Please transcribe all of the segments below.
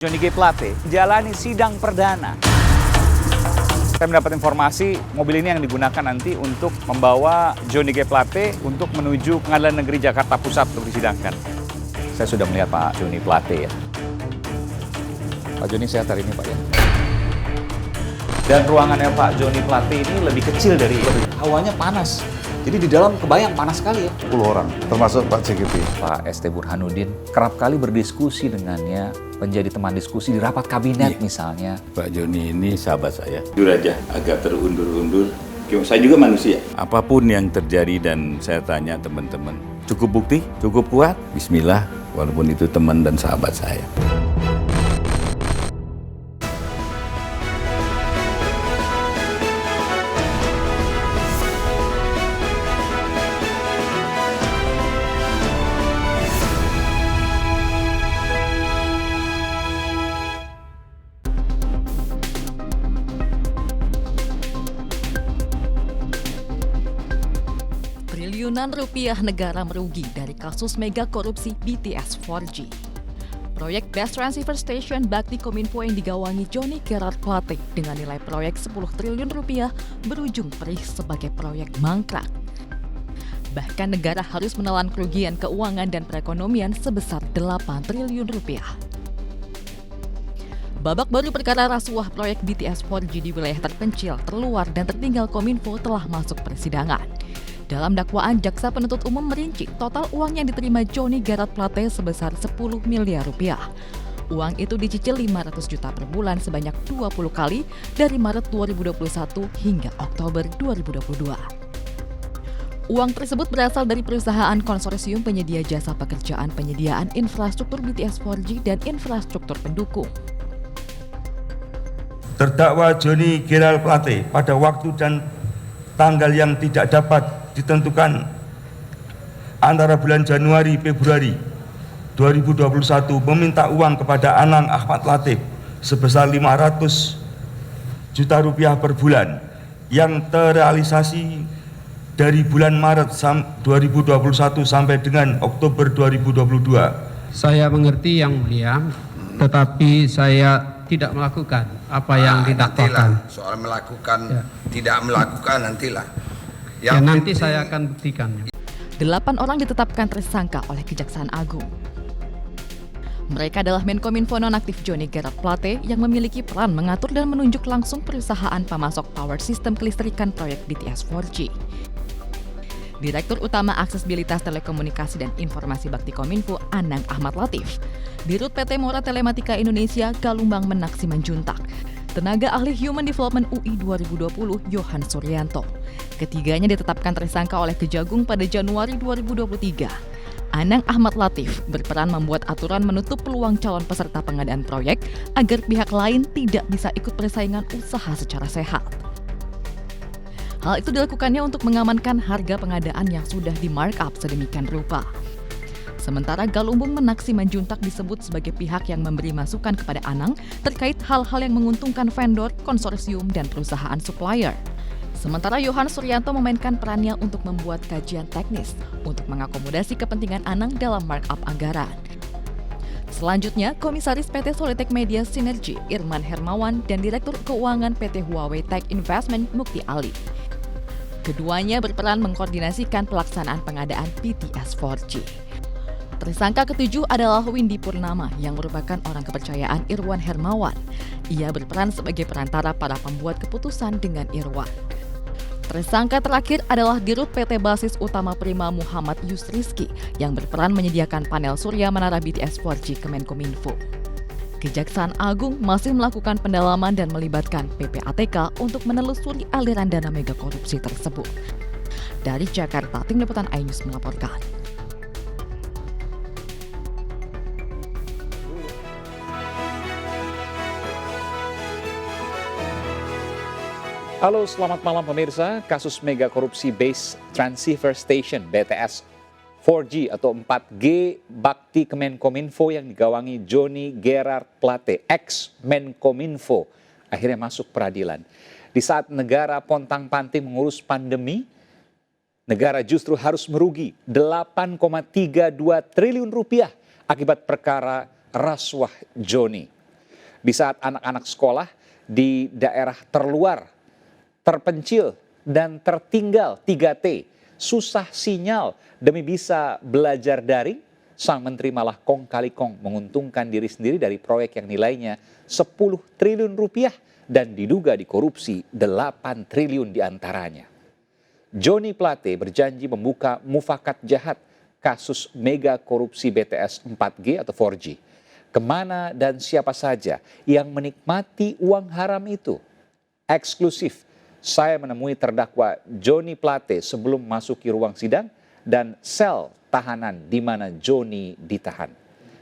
Johnny G. Plate jalani sidang perdana. Saya mendapat informasi mobil ini yang digunakan nanti untuk membawa Johnny G. Plate untuk menuju Pengadilan Negeri Jakarta Pusat untuk disidangkan. Saya sudah melihat Pak Johnny Plate ya. Pak Johnny sehat hari ini Pak ya. Dan ruangannya Pak Johnny Plate ini lebih kecil dari hawanya panas. Jadi di dalam kebayang panas sekali ya. 10 orang, termasuk Pak CGP. Pak ST Burhanuddin kerap kali berdiskusi dengannya, menjadi teman diskusi di rapat kabinet misalnya. Pak Joni ini sahabat saya. Jujur aja, agak terundur-undur. Saya juga manusia. Apapun yang terjadi dan saya tanya teman-teman, cukup bukti, cukup kuat? Bismillah, walaupun itu teman dan sahabat saya. Triliunan rupiah negara merugi dari kasus mega korupsi BTS 4G. Proyek Best Transceiver Station Bakti Kominfo yang digawangi Johnny Gerard Plate dengan nilai proyek 10 triliun rupiah berujung perih sebagai proyek mangkrak. Bahkan negara harus menelan kerugian keuangan dan perekonomian sebesar 8 triliun rupiah. Babak baru perkara rasuah proyek BTS 4G di wilayah terpencil, terluar, dan tertinggal Kominfo telah masuk persidangan. Dalam dakwaan, jaksa penuntut umum merinci total uang yang diterima Johnny Gerard Plate sebesar 10 miliar rupiah. Uang itu dicicil 500 juta per bulan sebanyak 20 kali dari Maret 2021 hingga Oktober 2022. Uang tersebut berasal dari perusahaan konsorsium penyedia jasa pekerjaan penyediaan infrastruktur BTS 4G dan infrastruktur pendukung. Terdakwa Johnny Gerard Plate pada waktu dan tanggal yang tidak dapat ditentukan antara bulan Januari-Februari 2021 meminta uang kepada Anang Ahmad Latif sebesar 500 juta rupiah per bulan yang terrealisasi dari bulan Maret 2021 sampai dengan Oktober 2022. Saya mengerti yang mulia, tetapi saya tidak melakukan apa yang didakwakan. Soal melakukan, tidak melakukan nantilah. Nanti saya akan buktikan. 8 orang ditetapkan tersangka oleh Kejaksaan Agung. Mereka adalah Menkominfo nonaktif Johnny Gerard Plate yang memiliki peran mengatur dan menunjuk langsung perusahaan pemasok power system kelistrikan proyek BTS 4G. Direktur Utama Aksesibilitas Telekomunikasi dan Informasi Bakti Kominfo Anang Ahmad Latif, Dirut PT Mora Telematika Indonesia Galumbang Menak Simanjuntak, tenaga ahli Human Development UI 2020 Yohan Suryanto. Ketiganya ditetapkan tersangka oleh Kejagung pada Januari 2023. Anang Ahmad Latif berperan membuat aturan menutup peluang calon peserta pengadaan proyek agar pihak lain tidak bisa ikut persaingan usaha secara sehat. Hal itu dilakukannya untuk mengamankan harga pengadaan yang sudah di-markup sedemikian rupa. Sementara Galumbung Menak Simanjuntak disebut sebagai pihak yang memberi masukan kepada Anang terkait hal-hal yang menguntungkan vendor, konsorsium, dan perusahaan supplier. Sementara Yohan Suryanto memainkan perannya untuk membuat kajian teknis untuk mengakomodasi kepentingan Anang dalam markup anggaran. Selanjutnya, Komisaris PT Solitek Media Sinergi Irman Hermawan dan Direktur Keuangan PT Huawei Tech Investment Mukti Ali. Keduanya berperan mengkoordinasikan pelaksanaan pengadaan BTS 4G. Tersangka ketujuh adalah Windy Purnama yang merupakan orang kepercayaan Irwan Hermawan. Ia berperan sebagai perantara para pembuat keputusan dengan Irwan. Tersangka terakhir adalah Dirut PT Basis Utama Prima Muhammad Yusriski yang berperan menyediakan panel surya menara BTS 4G Kemenkominfo. Kejaksaan Agung masih melakukan pendalaman dan melibatkan PPATK untuk menelusuri aliran dana mega korupsi tersebut. Dari Jakarta, Tim Liputan iNews melaporkan. Halo, selamat malam pemirsa. Kasus mega korupsi Base Transceiver Station BTS 4G atau 4G Bakti Kemenkominfo yang digawangi Johnny Gerard Plate, ex-Menkominfo, akhirnya masuk peradilan. Di saat negara pontang-panting mengurus pandemi, negara justru harus merugi 8,32 triliun rupiah akibat perkara rasuah Johnny. di saat anak-anak sekolah di daerah terluar, terpencil, dan tertinggal 3T, susah sinyal demi bisa belajar daring, sang menteri malah kong kali kong menguntungkan diri sendiri dari proyek yang nilainya 10 triliun rupiah dan diduga dikorupsi 8 triliun diantaranya. Joni Plate berjanji membuka mufakat jahat kasus mega korupsi BTS 4G atau 4G. Kemana dan siapa saja yang menikmati uang haram itu? Eksklusif, saya menemui terdakwa Joni Plate sebelum masuki ruang sidang dan sel tahanan di mana Joni ditahan.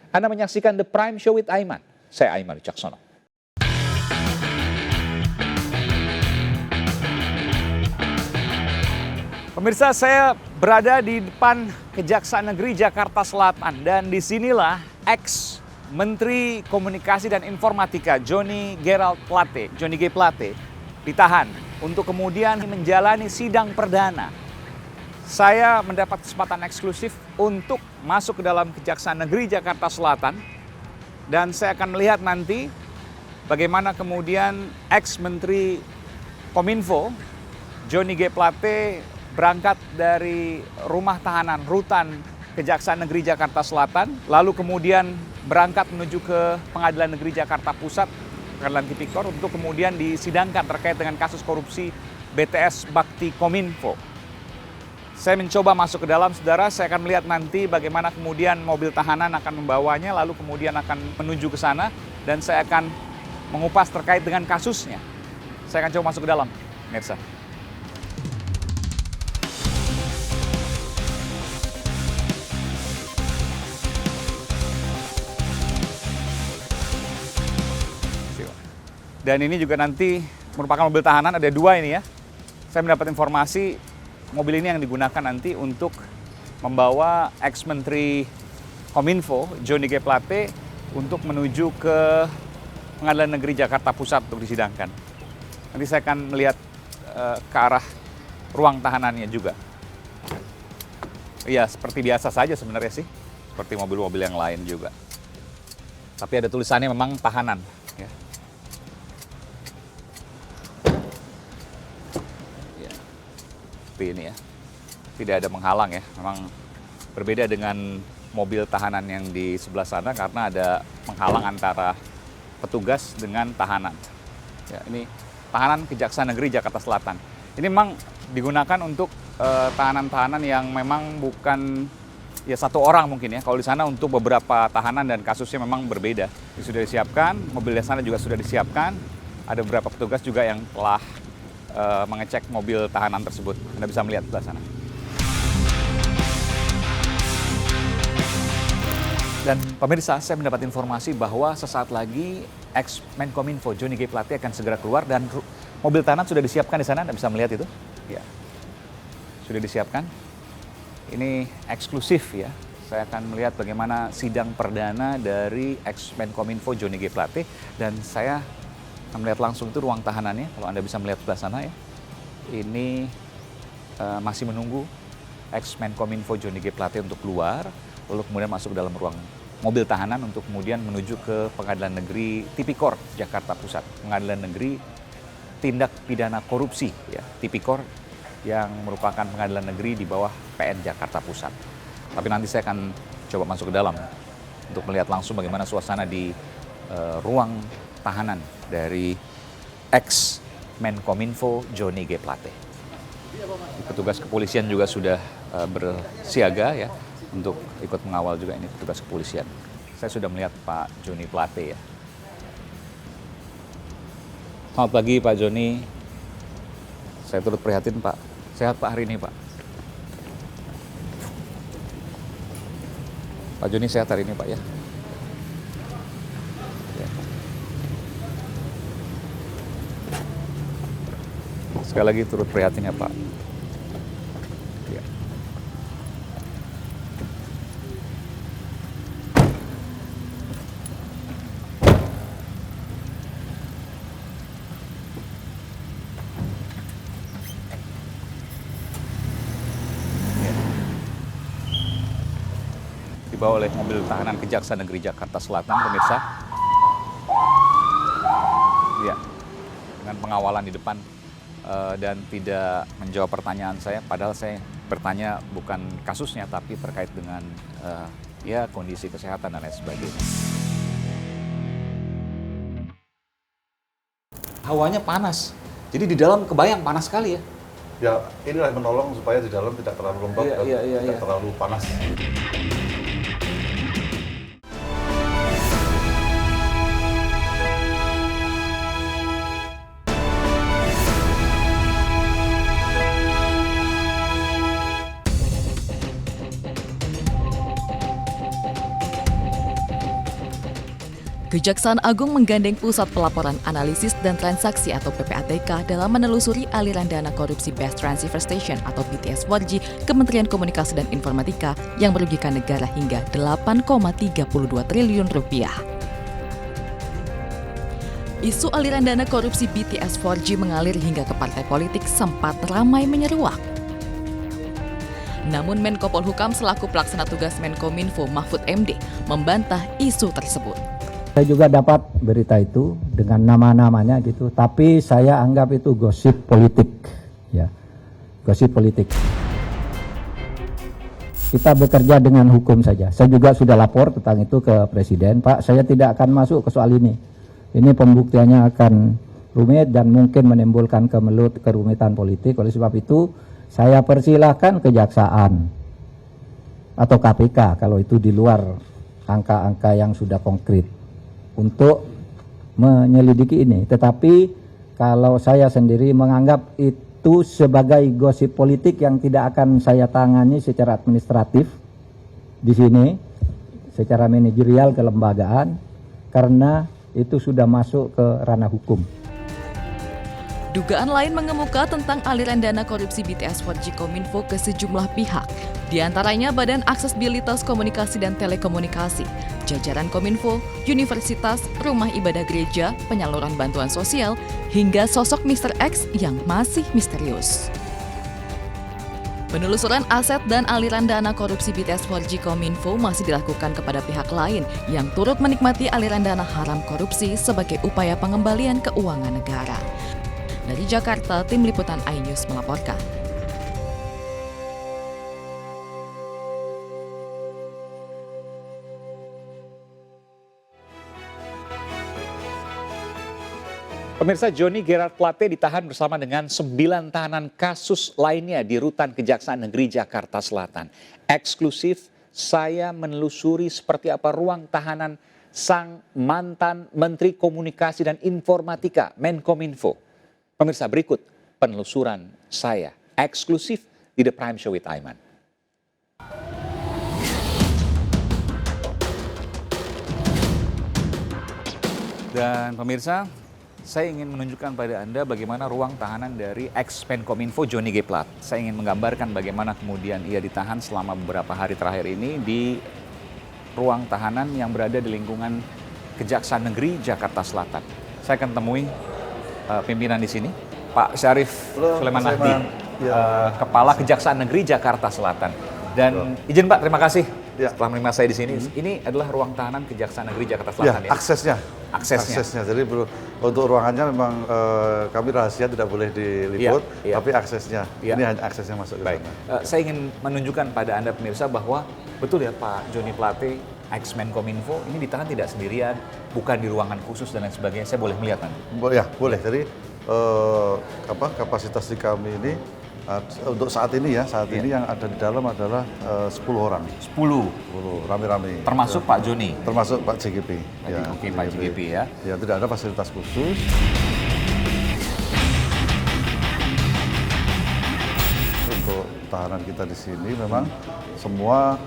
Anda menyaksikan The Prime Show with Aiman. Saya Aiman Wicaksono. Pemirsa, saya berada di depan Kejaksaan Negeri Jakarta Selatan dan disinilah ex-Menteri Komunikasi dan Informatika Johnny Gerald Plate, Johnny G. Plate, ditahan untuk kemudian menjalani sidang perdana. Saya mendapat kesempatan eksklusif untuk masuk ke dalam Kejaksaan Negeri Jakarta Selatan dan saya akan melihat nanti bagaimana kemudian ex-Menteri Kominfo Johnny G. Plate berangkat dari rumah tahanan rutan Kejaksaan Negeri Jakarta Selatan, lalu kemudian berangkat menuju ke Pengadilan Negeri Jakarta Pusat, Pengadilan Tipikor, untuk kemudian disidangkan terkait dengan kasus korupsi BTS Bakti Kominfo. Saya mencoba masuk ke dalam, saudara, saya akan melihat nanti bagaimana kemudian mobil tahanan akan membawanya, lalu kemudian akan menuju ke sana, dan saya akan mengupas terkait dengan kasusnya. Saya akan coba masuk ke dalam, pemirsa. Dan ini juga nanti merupakan mobil tahanan, ada 2 ini ya. Saya mendapat informasi mobil ini yang digunakan nanti untuk membawa ex-Menteri Kominfo, Johnny G. Plate, untuk menuju ke Pengadilan Negeri Jakarta Pusat untuk disidangkan. Nanti saya akan melihat ke arah ruang tahanannya juga. Iya, seperti biasa saja sebenarnya sih. Seperti mobil-mobil yang lain juga. Tapi ada tulisannya memang tahanan. Ya. Ini ya, tidak ada menghalang ya. Memang berbeda dengan mobil tahanan yang di sebelah sana karena ada penghalang antara petugas dengan tahanan. Ya, ini tahanan Kejaksaan Negeri Jakarta Selatan. Ini memang digunakan untuk tahanan-tahanan yang memang bukan ya satu orang mungkin ya. Kalau di sana untuk beberapa tahanan dan kasusnya memang berbeda. Ini sudah disiapkan, mobil di sana juga sudah disiapkan. Ada beberapa petugas juga yang telah mengecek mobil tahanan tersebut. Anda bisa melihat di sana. Dan pemirsa, saya mendapat informasi bahwa sesaat lagi ex-Menkominfo Johnny G. Plate akan segera keluar dan mobil tahanan sudah disiapkan di sana. Anda bisa melihat itu. Ya. Sudah disiapkan. Ini eksklusif ya. Saya akan melihat bagaimana sidang perdana dari ex-Menkominfo Johnny G. Plate dan saya akan melihat langsung itu ruang tahanannya, kalau Anda bisa melihat sebelah sana ya. Ini masih menunggu ex-Menkominfo Johnny G. Plate untuk keluar, lalu kemudian masuk ke dalam ruang mobil tahanan untuk kemudian menuju ke Pengadilan Negeri Tipikor, Jakarta Pusat. Pengadilan Negeri Tindak Pidana Korupsi, ya, Tipikor, yang merupakan pengadilan negeri di bawah PN Jakarta Pusat. Tapi nanti saya akan coba masuk ke dalam untuk melihat langsung bagaimana suasana di ruang tahanan dari ex-Menkominfo Johnny G. Plate. Petugas kepolisian juga sudah bersiaga ya untuk ikut mengawal juga ini petugas kepolisian. Saya sudah melihat Pak Johnny Plate ya. Selamat pagi Pak Johnny. Saya turut prihatin Pak. Sehat Pak hari ini Pak? Pak Johnny sehat hari ini Pak ya? Sekali lagi turut prihatin ya Pak. Ya. Dibawa oleh mobil tahanan Kejaksaan Negeri Jakarta Selatan, pemirsa. dengan pengawalan di depan dan tidak menjawab pertanyaan saya, padahal saya bertanya bukan kasusnya tapi terkait dengan ya kondisi kesehatan dan lain sebagainya. Hawanya panas, jadi di dalam kebayang panas sekali ya. Ya, inilah yang menolong supaya di dalam tidak terlalu lembab dan tidak terlalu panas. Kejaksaan Agung menggandeng Pusat Pelaporan Analisis dan Transaksi atau PPATK dalam menelusuri aliran dana korupsi Best Transceiver Station atau BTS 4G Kementerian Komunikasi dan Informatika yang merugikan negara hingga 8,32 triliun rupiah. Isu aliran dana korupsi BTS 4G mengalir hingga ke partai politik sempat ramai menyeruak. Namun Menko Polhukam selaku pelaksana tugas Menkominfo Mahfud MD membantah isu tersebut. Saya juga dapat berita itu dengan nama-namanya gitu, tapi saya anggap itu gosip politik, ya, gosip politik. Kita bekerja dengan hukum saja. Saya juga sudah lapor tentang itu ke Presiden, Pak, saya tidak akan masuk ke soal ini. Ini pembuktiannya akan rumit dan mungkin menimbulkan kerumitan politik. Oleh sebab itu, saya persilahkan kejaksaan atau KPK kalau itu di luar angka-angka yang sudah konkret untuk menyelidiki ini. Tetapi kalau saya sendiri menganggap itu sebagai gosip politik yang tidak akan saya tangani secara administratif di sini, secara manajerial kelembagaan, karena itu sudah masuk ke ranah hukum. Dugaan lain mengemuka tentang aliran dana korupsi BTS 4G Kominfo ke sejumlah pihak, di antaranya Badan Aksesibilitas Komunikasi dan Telekomunikasi, jajaran Kominfo, universitas, rumah ibadah gereja, penyaluran bantuan sosial, hingga sosok Mr. X yang masih misterius. Penelusuran aset dan aliran dana korupsi BTS 4G Kominfo masih dilakukan kepada pihak lain yang turut menikmati aliran dana haram korupsi sebagai upaya pengembalian keuangan negara. Dari Jakarta, Tim Liputan iNews melaporkan. Pemirsa, Johnny Gerard Plate ditahan bersama dengan 9 tahanan kasus lainnya di Rutan Kejaksaan Negeri Jakarta Selatan. Eksklusif, saya menelusuri seperti apa ruang tahanan sang mantan Menteri Komunikasi dan Informatika Menkominfo. Pemirsa, berikut penelusuran saya eksklusif di The Prime Show with Aiman. Dan pemirsa, saya ingin menunjukkan pada Anda bagaimana ruang tahanan dari ex-Menkominfo Johnny G. Plate. Saya ingin menggambarkan bagaimana kemudian ia ditahan selama beberapa hari terakhir ini di ruang tahanan yang berada di lingkungan Kejaksaan Negeri Jakarta Selatan. Saya akan temui pimpinan di sini, Pak Syarif Sulaiman Nahdi, Kepala Kejaksaan Negeri Jakarta Selatan. Dan izin Pak, terima kasih setelah menerima saya di sini. Ini adalah ruang tahanan Kejaksaan Negeri Jakarta Selatan. Ya, aksesnya. Jadi untuk ruangannya memang kami rahasia, tidak boleh diliput, tapi aksesnya, ini hanya aksesnya masuk ke sana. Saya ingin menunjukkan pada Anda pemirsa bahwa betul ya Pak Johnny Plate, ex-Menkominfo, ini ditahan tidak sendirian, bukan di ruangan khusus dan lain sebagainya. Saya boleh melihat nanti? Ya, boleh. Jadi kapasitas di kami ini untuk saat ini ini yang ada di dalam adalah 10 orang. 10 rame-rame. Termasuk Pak Johnny? Termasuk Pak JGP. Ya, oke, Pak JGP ya. Ya, tidak ada fasilitas khusus. Untuk tahanan kita di sini memang semua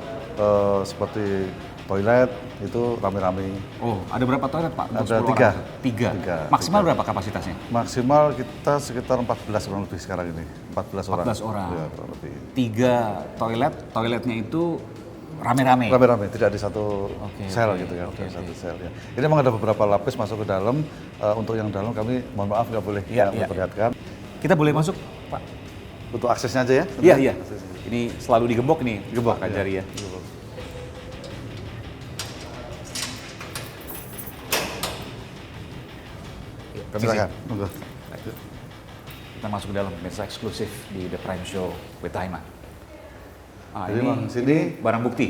seperti toilet itu rame-rame. Oh, ada berapa toilet Pak? Ada 3. 3. Maksimal berapa kapasitasnya? Maksimal kita sekitar 14 orang lebih sekarang ini. 14 orang. 14 orang. Ya, kurang lebih. 3 toiletnya itu rame-rame? Rame-rame, tidak di satu sel gitu kan. Satu sel ya. Ini memang ada beberapa lapis masuk ke dalam. Untuk yang dalam kami mohon maaf nggak boleh memperlihatkan. Kita boleh masuk Pak? Untuk aksesnya aja ya? Iya. Ini selalu digembok nih, Pak Kajari ya. Silakan. Kita masuk ke dalam pemirsa eksklusif di The Prime Show with Taiman. Jadi memang sini barang bukti.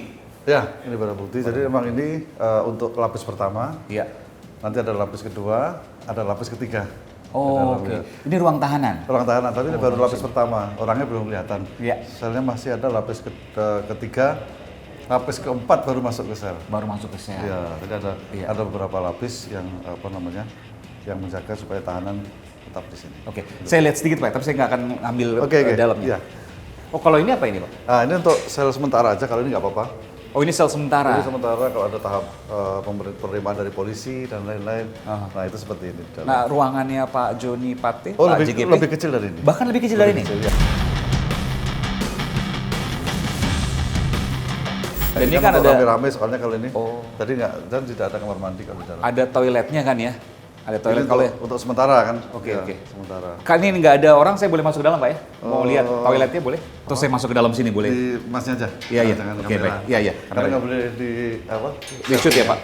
Ya, ini barang bukti. Jadi memang ini untuk lapis pertama. Iya. Nanti ada lapis kedua, ada lapis ketiga. Oh, oke. Ini ruang tahanan. Ruang tahanan, tapi ini baru lapis pertama. Orangnya belum kelihatan. Iya. Selnya masih ada lapis ketiga, lapis keempat baru masuk ke sel. Baru masuk ke sel. Iya, jadi ada beberapa lapis yang yang menjaga supaya tahanan tetap di sini. Oke, saya lihat sedikit Pak, tapi saya nggak akan ngambil dalamnya. Iya. Oh, kalau ini apa ini Pak? Nah, ini untuk sel sementara aja, kalau ini nggak apa-apa. Oh, ini sel sementara. Jadi sementara kalau ada tahap penerimaan dari polisi dan lain-lain, nah itu seperti ini. Nah, ruangannya Pak Joni Plate, Oh, Pak lebih, JGP? lebih kecil dari ini. Bahkan lebih kecil dari ini? Kecil, ya. Dan ini kan ada rame-rame soalnya kalau ini. Oh. Tadi nggak, dan tidak ada kamar mandi kalau di dalam. ada toiletnya kan ya? Ada toilet Ini kalau untuk sementara kan? Oke, Ya, oke. Sementara. Kan ini nggak ada orang, saya boleh masuk ke dalam Pak ya? Mau lihat toiletnya boleh? Terus saya masuk ke dalam sini boleh? Di masnya aja. Iya, iya. Jangan Oke, kamera. baik. Iya, iya. Karena nggak boleh di apa? Di shoot ya Pak?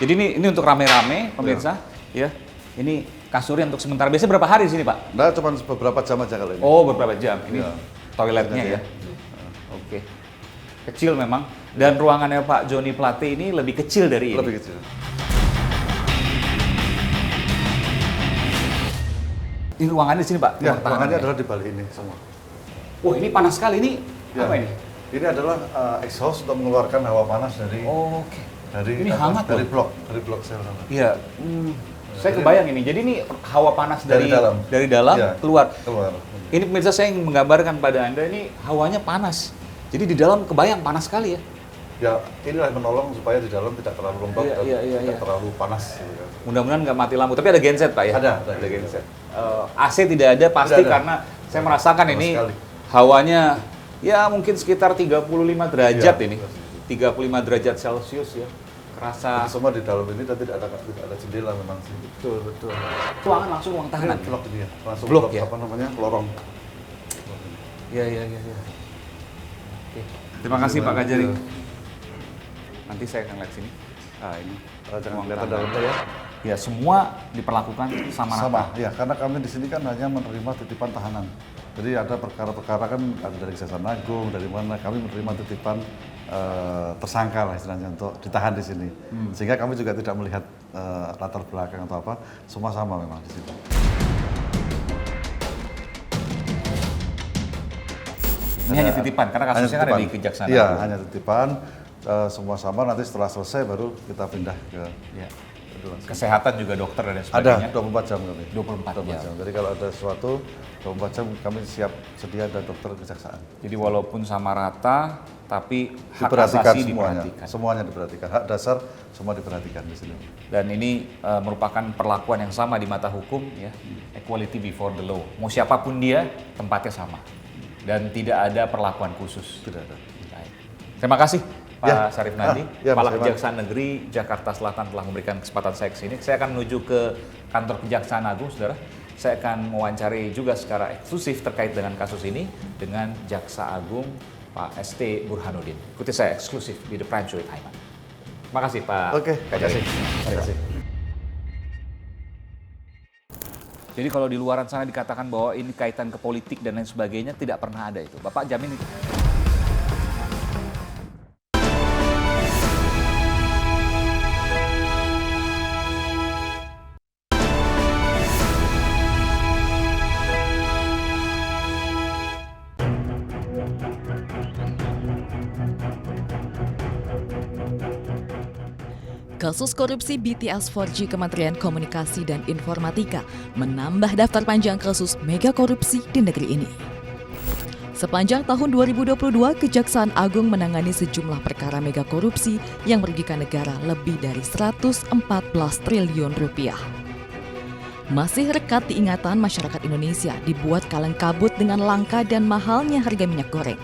Jadi ini untuk rame-rame pemirsa, ya. Ini kasurnya untuk sementara. Biasanya berapa hari di sini Pak? Nah, cuma beberapa jam aja kalau ini. Oh, beberapa jam. Ini Iya. toiletnya ya. Toiletnya. Oke. Kecil memang. Dan ruangannya Pak Joni Plate ini lebih kecil dari ini. Lebih kecil. Ini ruangannya di sini Pak? Ya, Ruang ruangannya tahanan, adalah di balik ini semua. Wah, ini panas sekali. Ini Ya. apa ini? Ini adalah exhaust untuk mengeluarkan hawa panas dari Oh, oke. dari Ini hangat dari loh. blok sel sana. Iya. Saya kebayang ini. Jadi ini hawa panas dari dalam. Iya. keluar. Keluar. Ini pemirsa, saya ingin menggambarkan pada Anda, ini hawanya panas. Jadi di dalam kebayang panas sekali ya. Ya, inilah menolong supaya di dalam tidak terlalu lembab dan tidak terlalu panas. Gitu kan. Mudah-mudahan nggak mati lampu. Tapi ada genset Pak ya? Ada genset. AC tidak ada pasti Tidak ada. karena saya merasakan Sama ini sekali. hawanya ya mungkin sekitar 35 derajat Iya, ini. 35 derajat Celcius ya. Kerasa. Jadi semua di dalam ini dan tidak ada jendela memang sih. Betul. Ruangan langsung ruang tahanan. Blok ini ya, langsung Blok blok ya? apa namanya? Lorong. Iya. Oke. Terima kasih Pak Kajari. Nanti saya akan lihat sini. Ah, ini. Jangan ruang kelihatan tahanan. dalamnya ya. Ya, semua diperlakukan sama rata. Ya, karena kami di sini kan hanya menerima titipan tahanan. Jadi ada perkara-perkara kan ada dari Kejaksaan Agung, dari mana kami menerima titipan tersangka lah istilahnya untuk ditahan di sini. Sehingga kami juga tidak melihat latar belakang atau apa, semua sama memang di sini. Ini hanya titipan karena kasusnya kan ada di Kejaksaan Iya, Agung. hanya titipan, semua sama. Nanti setelah selesai baru kita pindah ke Ya. Kesehatan juga dokter dan ada sebagainya. 24 jam kami. 24 jam. Jadi kalau ada sesuatu 24 jam kami siap sedia ada dokter kejaksaan. Jadi walaupun sama rata, tapi hak Diperhatikan asasi semuanya. diperhatikan. Semuanya diperhatikan. Hak dasar semua diperhatikan di sini. Dan ini merupakan perlakuan yang sama di mata hukum, ya, equality before the law. Mau siapapun dia, tempatnya sama. Dan tidak ada perlakuan khusus. Tidak ada. Baik. Terima kasih Pak Ya. Syarif Nadi, ya, Kepala Mas Iman. Kejaksaan Negeri Jakarta Selatan telah memberikan kesempatan saya ke sini. Saya akan menuju ke kantor Kejaksaan Agung, saudara. Saya akan mewawancari juga secara eksklusif terkait dengan kasus ini dengan Jaksa Agung Pak ST Burhanuddin. Ikuti saya eksklusif di The Prime Show with Taiman. Terima kasih Pak Oke, Kajari. terima kasih. Jadi kalau di luaran sana dikatakan bahwa ini kaitan ke politik dan lain sebagainya, tidak pernah ada itu. Bapak jamin itu? Kasus korupsi BTS 4G Kementerian Komunikasi dan Informatika menambah daftar panjang kasus mega korupsi di negeri ini. Sepanjang tahun 2022, Kejaksaan Agung menangani sejumlah perkara mega korupsi yang merugikan negara lebih dari 114 triliun rupiah. Masih rekat diingatan masyarakat Indonesia dibuat kaleng kabut dengan langka dan mahalnya harga minyak goreng.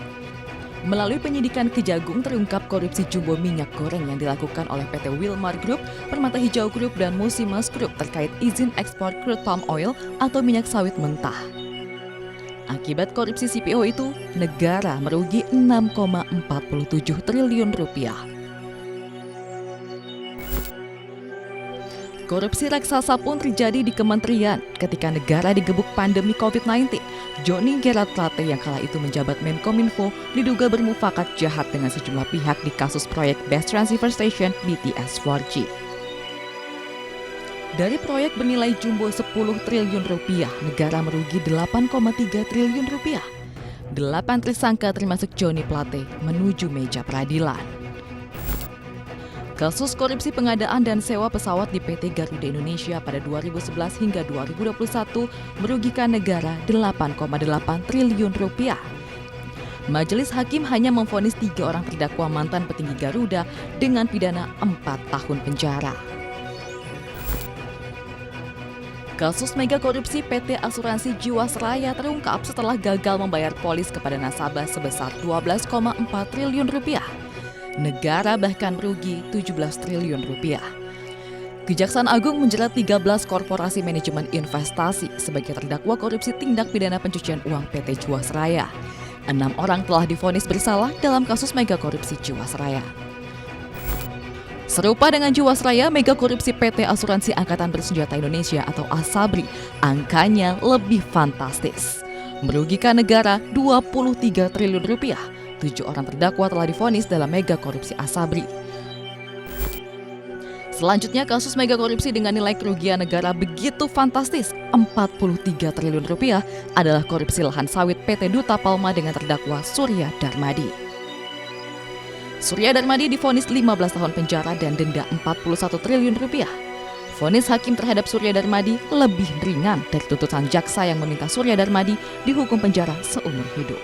Melalui penyidikan Kejagung terungkap korupsi jumbo minyak goreng yang dilakukan oleh PT Wilmar Group, Permata Hijau Group, dan Musimas Group terkait izin ekspor crude palm oil atau minyak sawit mentah. Akibat korupsi CPO itu, negara merugi 6,47 triliun rupiah. Korupsi raksasa pun terjadi di kementerian ketika negara digebuk pandemi COVID-19. Johnny Gerard Plate yang kala itu menjabat Menkominfo diduga bermufakat jahat dengan sejumlah pihak di kasus proyek Best Transceiver Station BTS 4G. Dari proyek bernilai jumbo 10 triliun rupiah, negara merugi 8,3 triliun rupiah. 8 tersangka termasuk Johnny Plate menuju meja peradilan. Kasus korupsi pengadaan dan sewa pesawat di PT Garuda Indonesia pada 2011 hingga 2021 merugikan negara 8,8 triliun rupiah. Majelis Hakim hanya memvonis 3 orang terdakwa mantan petinggi Garuda dengan pidana 4 tahun penjara. Kasus mega korupsi PT Asuransi Jiwasraya terungkap setelah gagal membayar polis kepada nasabah sebesar 12,4 triliun rupiah. Negara bahkan merugi 17 triliun rupiah. Kejaksaan Agung menjerat 13 korporasi manajemen investasi sebagai terdakwa korupsi tindak pidana pencucian uang PT Jiwasraya. 6 orang telah divonis bersalah dalam kasus mega korupsi Jiwasraya. Serupa dengan Jiwasraya, mega korupsi PT Asuransi Angkatan Bersenjata Indonesia atau ASABRI angkanya lebih fantastis. Merugikan negara 23 triliun rupiah. 7 orang terdakwa telah divonis dalam mega korupsi ASABRI. Selanjutnya, kasus mega korupsi dengan nilai kerugian negara begitu fantastis, 43 triliun rupiah, adalah korupsi lahan sawit PT Duta Palma dengan terdakwa Surya Darmadi. Surya Darmadi divonis 15 tahun penjara dan denda 41 triliun rupiah. Vonis hakim terhadap Surya Darmadi lebih ringan dari tuntutan jaksa yang meminta Surya Darmadi dihukum penjara seumur hidup.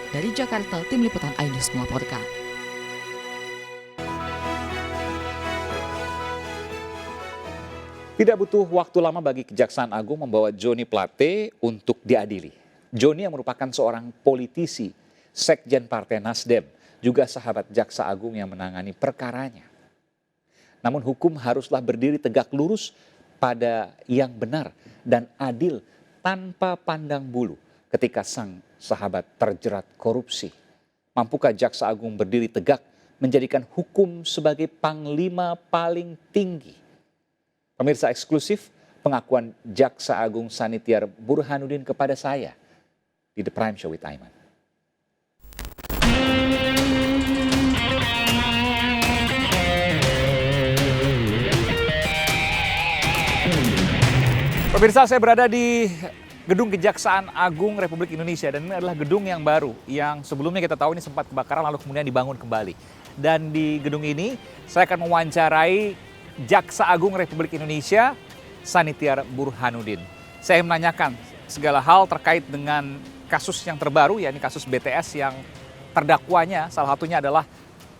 Dari Jakarta, Tim Liputan iNews melaporkan. Tidak butuh waktu lama bagi Kejaksaan Agung membawa Johnny Plate untuk diadili. Johnny yang merupakan seorang politisi, Sekjen Partai Nasdem, juga sahabat Jaksa Agung yang menangani perkaranya. Namun hukum haruslah berdiri tegak lurus pada yang benar dan adil tanpa pandang bulu ketika sang sahabat terjerat korupsi. Mampukah Jaksa Agung berdiri tegak menjadikan hukum sebagai panglima paling tinggi? Pemirsa eksklusif pengakuan Jaksa Agung Sanitiar Burhanuddin kepada saya di The Prime Show with Aiman. Pemirsa, saya berada di Gedung Kejaksaan Agung Republik Indonesia dan ini adalah gedung yang baru yang sebelumnya kita tahu ini sempat kebakaran lalu kemudian dibangun kembali. Dan di gedung ini saya akan mewawancarai Jaksa Agung Republik Indonesia Sanitiar Burhanuddin. Saya menanyakan segala hal terkait dengan kasus yang terbaru, yakni kasus BTS yang terdakwanya salah satunya adalah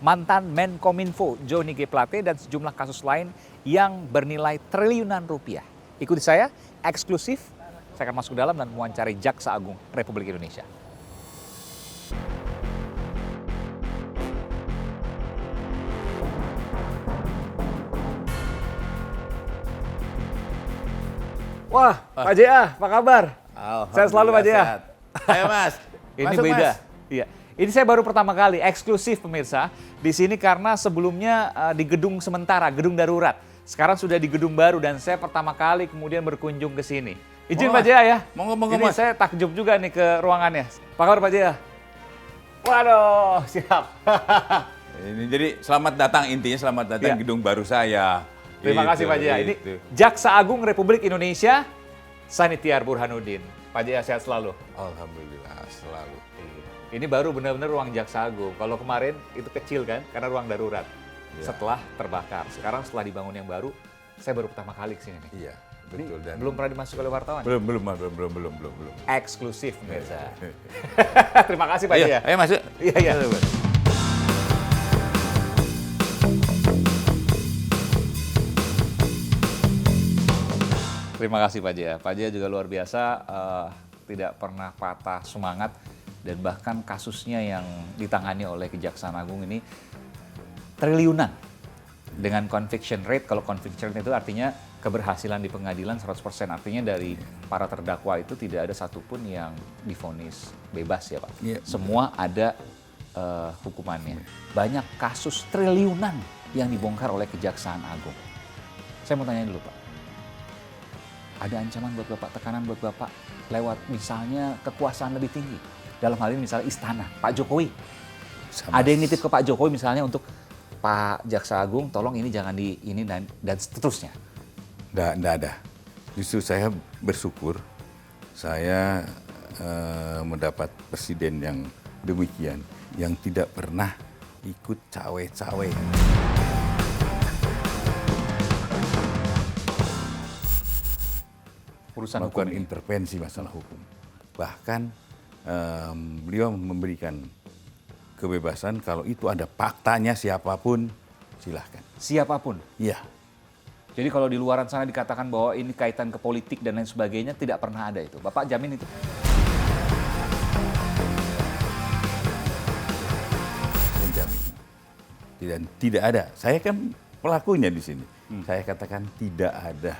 mantan Menkominfo Johnny G. Plate dan sejumlah kasus lain yang bernilai triliunan rupiah. Ikuti saya eksklusif. Saya akan masuk ke dalam dan mewawancari Jaksa Agung Republik Indonesia. Wah, Pak JA, apa kabar? Sehat selalu Pak JA. Ayo Mas. Ini Masuk, beda. Mas. Iya. Ini saya baru pertama kali eksklusif pemirsa di sini karena sebelumnya di gedung sementara, gedung darurat. Sekarang sudah di gedung baru dan saya pertama kali kemudian berkunjung ke sini. Izin Pak Jaya ya. Monggo Ini Mas. saya takjub juga nih ke ruangannya. Apa kabar Pak Jaya? Waduh, siap. Ini jadi selamat datang, intinya selamat datang Iya. gedung baru saya. Terima kasih Pak Jaya. Ini Gitu. Jaksa Agung Republik Indonesia Sanitiar Burhanuddin. Pak Jaya sehat selalu. Alhamdulillah selalu. Ini baru benar-benar ruang Jaksa Agung. Kalau kemarin itu kecil kan karena ruang darurat. Ya. Setelah terbakar. Sekarang setelah dibangun yang baru, saya baru pertama kali kesini nih. Iya, betul. Dan Belum pernah dimasuki oleh wartawan? belum. Eksklusif pemirsa. Terima kasih Pak Ayo, Jaya. ayo masuk. Iya. Terima kasih Pak Jaya. Pak Jaya juga luar biasa, tidak pernah patah semangat dan bahkan kasusnya yang ditangani oleh Kejaksaan Agung ini triliunan dengan conviction rate. Kalau conviction rate itu artinya keberhasilan di pengadilan 100%, artinya dari para terdakwa itu tidak ada satupun yang divonis bebas ya Pak. Iya. Semua ada hukumannya. Banyak kasus triliunan yang dibongkar oleh Kejaksaan Agung. Saya mau tanya dulu Pak, Ada ancaman buat Bapak, tekanan buat Bapak lewat misalnya kekuasaan lebih tinggi. Dalam hal ini misalnya istana, Pak Jokowi. Ada yang nitip ke Pak Jokowi misalnya untuk Pak Jaksa Agung, tolong ini jangan di ini dan seterusnya. Nggak ada. Justru saya bersyukur saya mendapat presiden yang demikian, yang tidak pernah ikut cawe-cawe. Urusan Melakukan hukum ini. intervensi masalah hukum. Bahkan beliau memberikan kebebasan kalau itu ada faktanya siapapun silahkan. Siapapun. Iya. Jadi kalau di luaran sana dikatakan bahwa ini kaitan ke politik dan lain sebagainya, tidak pernah ada itu. Bapak jamin itu? Menjamin. Tidak ada. Saya kan pelakunya di sini. Saya katakan tidak ada.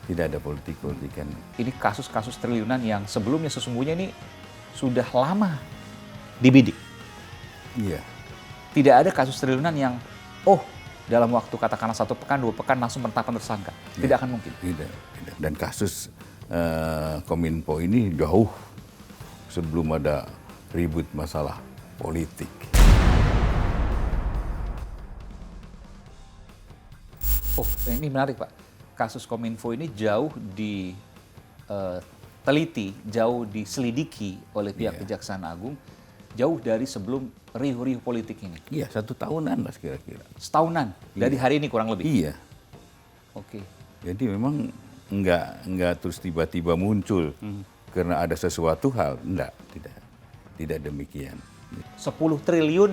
Tidak ada politik-politikan. Ini kasus-kasus triliunan yang sebelumnya sesungguhnya ini sudah lama dibidik. Iya. Tidak ada kasus triliunan yang, dalam waktu katakanlah 1 pekan, 2 pekan langsung penetapan tersangka. Tidak akan mungkin. Tidak. Dan kasus Kominfo ini jauh sebelum ada ribut masalah politik. Ini menarik Pak. Kasus Kominfo ini jauh diteliti, jauh diselidiki oleh pihak Kejaksaan Agung, jauh dari sebelum riuh-riuh politik ini. Iya, 1 tahunan lah kira-kira. Setahunan, dari hari ini kurang lebih? Iya. Oke. Jadi memang enggak terus tiba-tiba muncul karena ada sesuatu hal. Tidak demikian. 10 triliun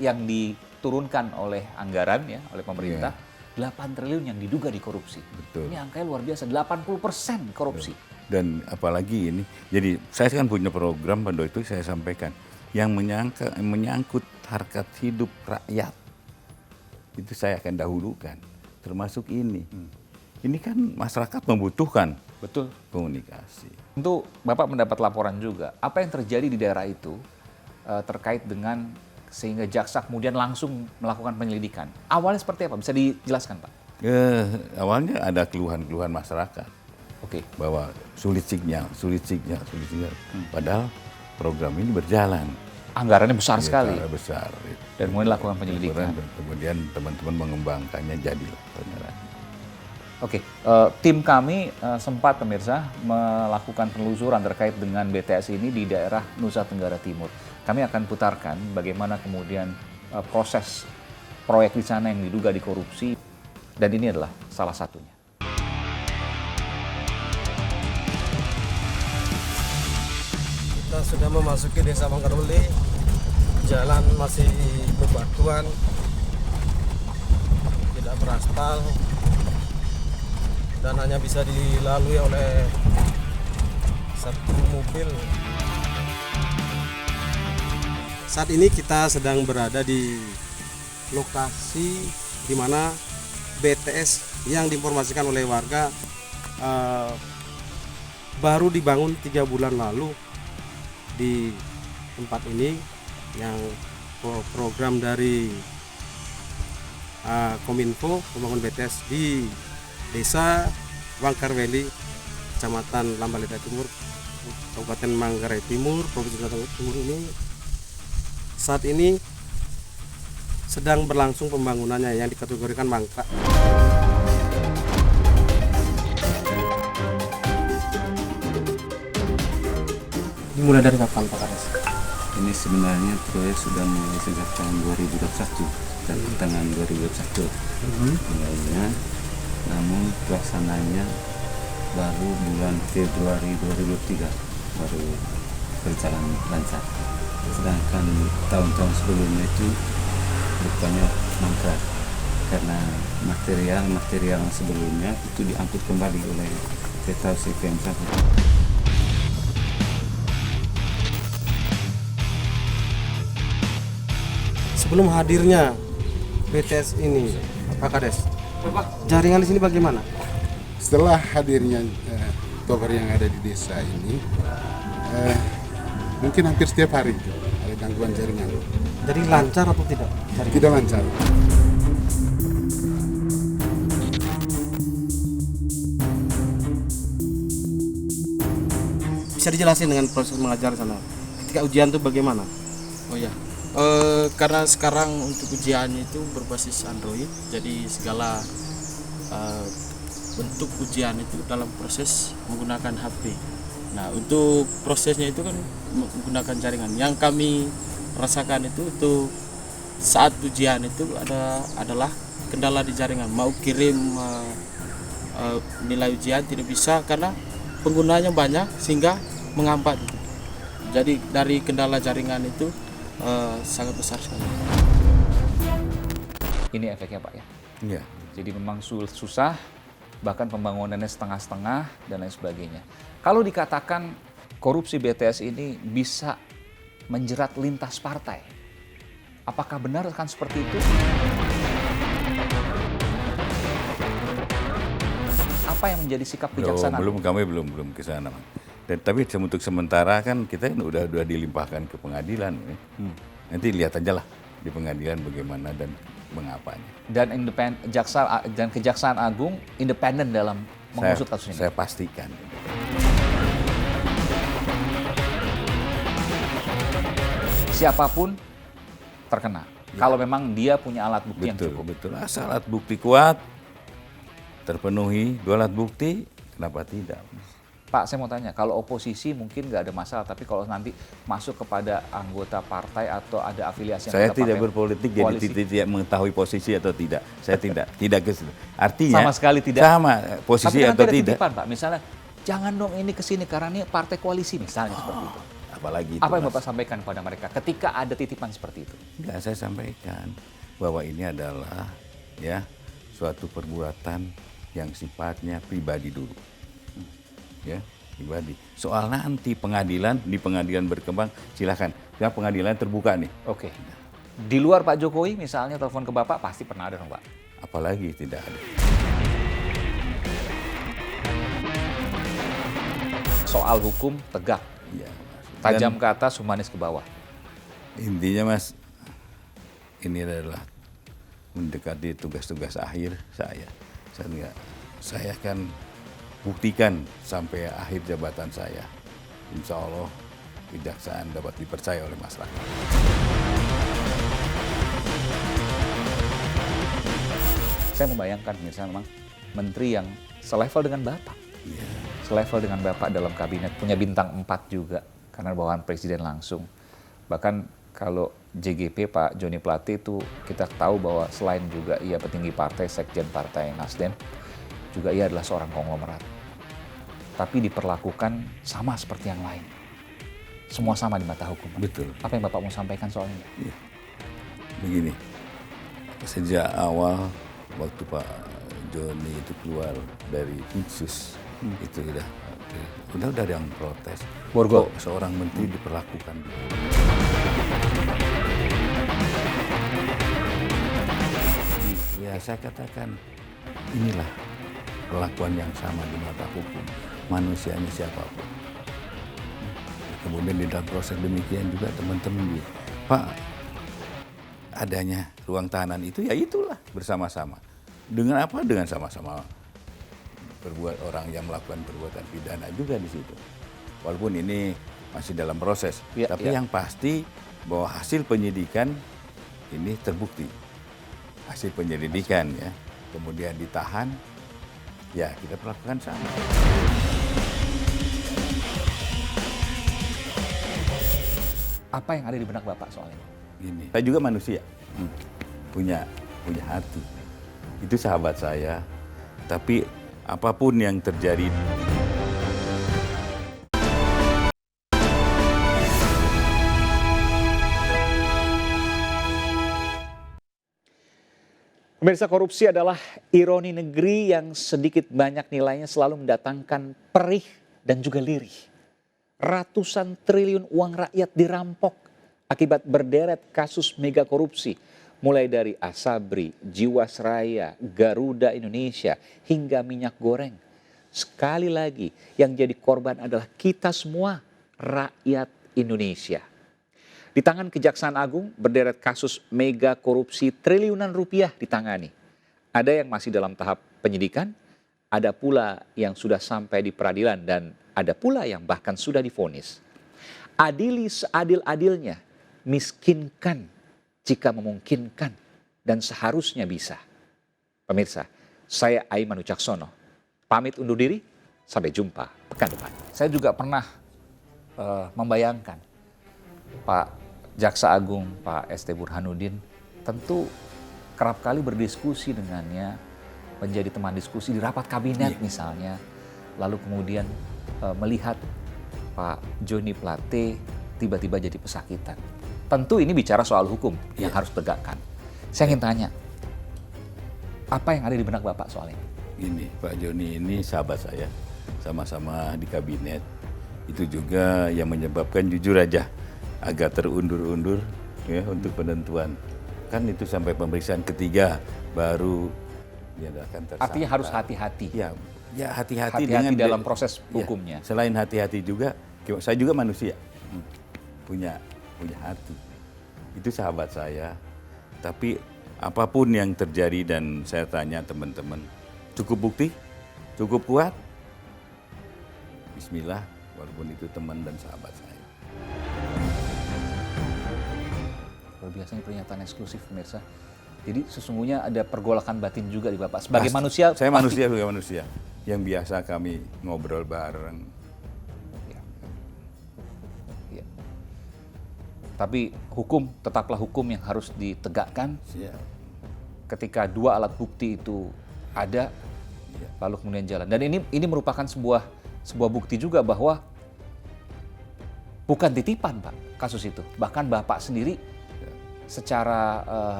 yang diturunkan oleh anggaran ya, oleh pemerintah, 8 triliun yang diduga dikorupsi. Betul. Ini angkanya luar biasa, 80% korupsi. Dan apalagi ini, jadi saya kan punya program pada itu saya sampaikan yang menyangkut harkat hidup rakyat. Itu saya akan dahulukan, termasuk ini. Ini kan masyarakat membutuhkan Betul. komunikasi. Tentu Bapak mendapat laporan juga, apa yang terjadi di daerah itu terkait dengan sehingga jaksa kemudian langsung melakukan penyelidikan. Awalnya seperti apa? Bisa dijelaskan Pak? Awalnya ada keluhan-keluhan masyarakat. Oke. Bahwa sulit sinyal. Padahal program ini berjalan. Anggarannya besar sekali. Anggarannya besar. Dan kemudian lakukan penyelidikan. Dan kemudian teman-teman mengembangkannya jadilah penyerahan. Oke, tim kami sempat pemirsa melakukan penelusuran terkait dengan BTS ini di daerah Nusa Tenggara Timur. Kami akan putarkan bagaimana kemudian proses proyek di sana yang diduga dikorupsi, dan ini adalah salah satunya. Kita sudah memasuki Desa Mangkaruli, jalan masih bebatuan, tidak beraspal, dan hanya bisa dilalui oleh 1 mobil. Saat ini kita sedang berada di lokasi di mana BTS yang diinformasikan oleh warga baru dibangun 3 bulan lalu di tempat ini, yang program dari Kominfo membangun BTS di Desa Wangkarweli, Kecamatan Lambalita Timur, Kabupaten Manggarai Timur, Provinsi Nusa Tenggara Timur ini saat ini sedang berlangsung pembangunannya yang dikategorikan mangkrak. Dimulai dari kapan Pak Kades? Ini sebenarnya proyek sudah mulai sejak tahun 2021 dan pertengahan 2021 mulainya, namun pelaksananya baru bulan Februari 2023 baru berjalan lancar. Sedangkan tahun-tahun sebelumnya itu rupanya mangkrak karena material sebelumnya itu diangkut kembali oleh kereta CPM 1. Sebelum hadirnya BTS ini, Pak Kades, jaringan di sini bagaimana? Setelah hadirnya tower yang ada di desa ini, mungkin hampir setiap hari itu ada gangguan jaringan. Jadi lancar atau tidak? Tidak lancar. bisa dijelasin dengan proses mengajar sana. Ketika ujian tuh bagaimana? Oh ya, karena sekarang untuk ujian itu berbasis Android, jadi segala bentuk ujian itu dalam proses menggunakan HP. Nah, untuk prosesnya itu kan menggunakan jaringan. Yang kami rasakan itu untuk saat ujian itu adalah kendala di jaringan. Mau kirim nilai ujian tidak bisa karena penggunanya banyak sehingga menghambat. Jadi dari kendala jaringan itu sangat besar sekali. Ini efeknya Pak ya? Iya. Jadi memang susah, bahkan pembangunannya setengah-setengah dan lain sebagainya. Kalau dikatakan korupsi BTS ini bisa menjerat lintas partai, apakah benar kan seperti itu? Apa yang menjadi sikap kejaksaan? Kami belum ke sana. Tapi untuk sementara kan kita udah dilimpahkan ke pengadilan. Nanti lihat aja lah di pengadilan bagaimana dan mengapanya. Dan Kejaksaan Agung independen dalam mengusut kasus ini? Saya pastikan. Siapapun terkena. Ya. Kalau memang dia punya alat bukti yang cukup. Betul, asal alat bukti kuat, terpenuhi 2 alat bukti, kenapa tidak? Pak, saya mau tanya, kalau oposisi mungkin nggak ada masalah, tapi kalau nanti masuk kepada anggota partai atau ada afiliasi saya tidak berpolitik, jadi tidak mengetahui posisi atau tidak. Saya tidak ke situ. Artinya sama sekali tidak. Sama posisi tapi atau ada tidak. titipan, Pak, misalnya jangan dong ini ke sini karena ini partai koalisi misalnya seperti itu. Apalagi itu, apa yang Bapak sampaikan kepada mereka ketika ada titipan seperti itu? Enggak, saya sampaikan bahwa ini adalah ya suatu perbuatan yang sifatnya pribadi dulu. Ya, pribadi. Soal nanti di pengadilan berkembang, silakan. Ya, pengadilan terbuka nih. Oke. Di luar Pak Jokowi misalnya telepon ke Bapak pasti pernah ada dong Pak? Apalagi tidak ada. Soal hukum tegak. Ya, tajam ke atas, humanis ke bawah. Intinya Mas, ini adalah mendekati tugas-tugas akhir saya. Saya akan buktikan sampai akhir jabatan saya. Insya Allah kejaksaan dapat dipercaya oleh masyarakat. Saya membayangkan misalnya memang menteri yang selevel dengan Bapak. Selevel dengan Bapak dalam kabinet, punya bintang 4 juga karena bawahan presiden langsung. Bahkan kalau JGP Pak Joni Plate itu kita tahu bahwa selain juga ia petinggi partai, sekjen partai Nasdem, juga ia adalah seorang konglomerat. Tapi diperlakukan sama seperti yang lain. Semua sama di mata hukum. Betul. Apa yang Bapak mau sampaikan soal ini? Ya. Begini, sejak awal waktu Pak Joni itu keluar dari Pinsus, itu udah ada yang protes. Borgol. Seorang menteri diperlakukan. Ya saya katakan inilah perlakuan yang sama di mata hukum, manusianya siapapun. Kemudian di dalam proses demikian juga teman-teman Pak, adanya ruang tahanan itu ya itulah bersama-sama. Dengan apa? Dengan sama-sama orang yang melakukan perbuatan pidana juga di situ. Walaupun ini masih dalam proses, tapi yang pasti bahwa hasil penyidikan ini terbukti. Hasil penyelidikan ya, kemudian ditahan, ya kita perlakukan sama. Apa yang ada di benak Bapak soal ini? Gini, saya juga manusia, punya hati. Itu sahabat saya, tapi apapun yang terjadi. Pemirsa, korupsi adalah ironi negeri yang sedikit banyak nilainya selalu mendatangkan perih dan juga lirih. Ratusan triliun uang rakyat dirampok akibat berderet kasus mega korupsi. Mulai dari Asabri, Jiwasraya, Garuda Indonesia, hingga minyak goreng. Sekali lagi yang jadi korban adalah kita semua, rakyat Indonesia. Di tangan Kejaksaan Agung berderet kasus mega korupsi triliunan rupiah ditangani. Ada yang masih dalam tahap penyidikan, ada pula yang sudah sampai di peradilan dan Ada pula yang bahkan sudah divonis. Adili seadil-adilnya, miskinkan jika memungkinkan, dan seharusnya bisa. Pemirsa, saya Aiman Wicaksono, pamit undur diri, sampai jumpa pekan depan. Saya juga pernah membayangkan Pak Jaksa Agung, Pak ST Burhanuddin, tentu kerap kali berdiskusi dengannya, menjadi teman diskusi di rapat kabinet misalnya, lalu kemudian melihat Pak Joni Plate tiba-tiba jadi pesakitan. Tentu ini bicara soal hukum yang harus tegakkan. Saya ingin tanya, apa yang ada di benak Bapak soal ini? Ini Pak Joni ini sahabat saya, sama-sama di kabinet. Itu juga yang menyebabkan jujur aja agak terundur-undur ya untuk penentuan. Kan itu sampai pemeriksaan ketiga baru dinyatakan tersangka. Artinya harus hati-hati. Ya hati-hati dengan dalam proses hukumnya. Selain hati-hati juga, saya juga manusia, punya hati. Itu sahabat saya. Tapi apapun yang terjadi dan saya tanya teman-teman, cukup bukti, cukup kuat. Bismillah, walaupun itu teman dan sahabat saya. Luar biasanya pernyataan eksklusif pemirsa. Jadi sesungguhnya ada pergolakan batin juga di Bapak. Sebagai manusia, saya manusia juga manusia. Yang biasa kami ngobrol bareng. Ya. Tapi hukum tetaplah hukum yang harus ditegakkan. Ketika dua alat bukti itu ada, lalu kemudian jalan. Dan ini merupakan sebuah bukti juga bahwa bukan titipan Pak kasus itu. Bahkan Bapak sendiri secara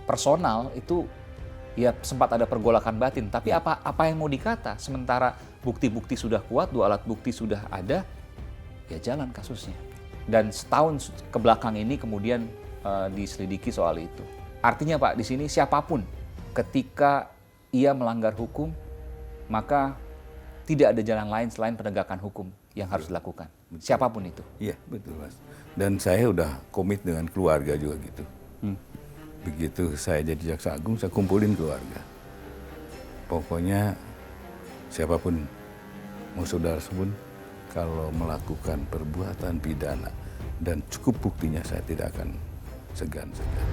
personal itu ya sempat ada pergolakan batin, tapi apa yang mau dikata? Sementara bukti-bukti sudah kuat, dua alat bukti sudah ada, ya jalan kasusnya. Dan setahun ke belakang ini kemudian diselidiki soal itu. Artinya Pak, di sini siapapun ketika ia melanggar hukum, maka tidak ada jalan lain selain penegakan hukum yang harus dilakukan. Siapapun itu. Iya, betul Mas. Dan saya udah komit dengan keluarga juga gitu. Begitu saya jadi Jaksa Agung, saya kumpulin keluarga. Pokoknya siapapun, mau saudara pun, kalau melakukan perbuatan pidana dan cukup buktinya, saya tidak akan segan-segan.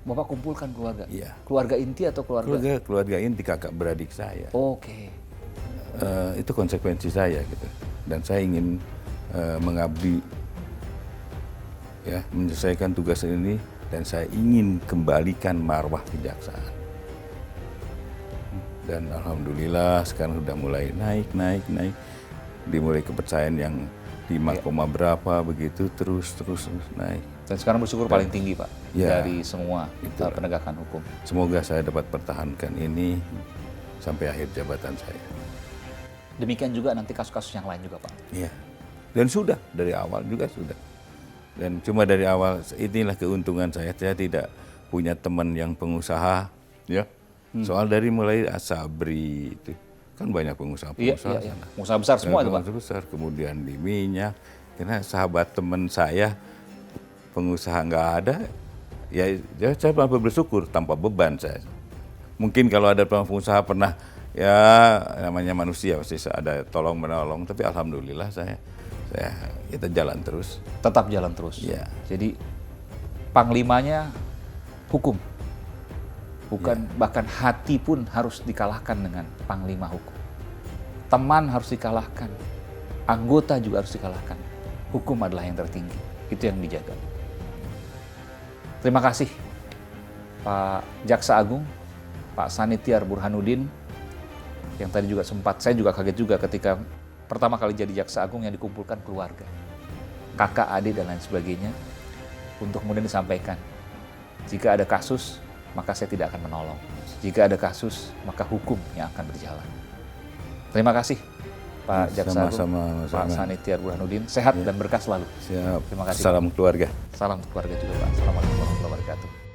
Bapak kumpulkan keluarga? Iya. Keluarga inti atau keluarga? Keluarga inti, kakak beradik saya. Oke. Itu konsekuensi saya gitu. Dan saya ingin mengabdi, ya, menyelesaikan tugas ini, dan saya ingin kembalikan marwah kejaksaan. Dan alhamdulillah sekarang sudah mulai naik, dimulai kepercayaan yang 5, berapa begitu terus naik. Dan sekarang bersyukur paling tinggi Pak dari semua penegakan hukum. Semoga saya dapat pertahankan ini sampai akhir jabatan saya. Demikian juga nanti kasus-kasus yang lain juga Pak. Iya. Dan sudah dari awal juga sudah. Dan cuma dari awal inilah keuntungan saya tidak punya teman yang pengusaha, ya. Soal dari mulai Asabri itu kan banyak pengusaha-pengusaha. Iya. Pengusaha besar semua itu Pak. Pengusaha besar, kemudian di minyak. Karena sahabat teman saya pengusaha nggak ada, ya saya bersyukur tanpa beban saya. Mungkin kalau ada pengusaha pernah, ya namanya manusia pasti ada tolong menolong, tapi alhamdulillah kita jalan terus. Tetap jalan terus. Ya. Jadi panglimanya hukum. Bukan bahkan hati pun harus dikalahkan dengan panglima hukum. Teman harus dikalahkan. Anggota juga harus dikalahkan. Hukum adalah yang tertinggi. Itu yang dijaga. Terima kasih Pak Jaksa Agung, Pak Sanitiar Burhanuddin, yang tadi juga saya juga kaget juga ketika pertama kali jadi Jaksa Agung yang dikumpulkan keluarga, kakak, adik, dan lain sebagainya, untuk kemudian disampaikan, jika ada kasus, maka saya tidak akan menolong. Jika ada kasus, maka hukum yang akan berjalan. Terima kasih Pak Jaksa Agung, Pak Sanitiar Burhanuddin. Sehat dan berkah selalu. Siap. Terima kasih. Salam keluarga. Salam keluarga juga Pak. Assalamualaikum warahmatullahi wabarakatuh.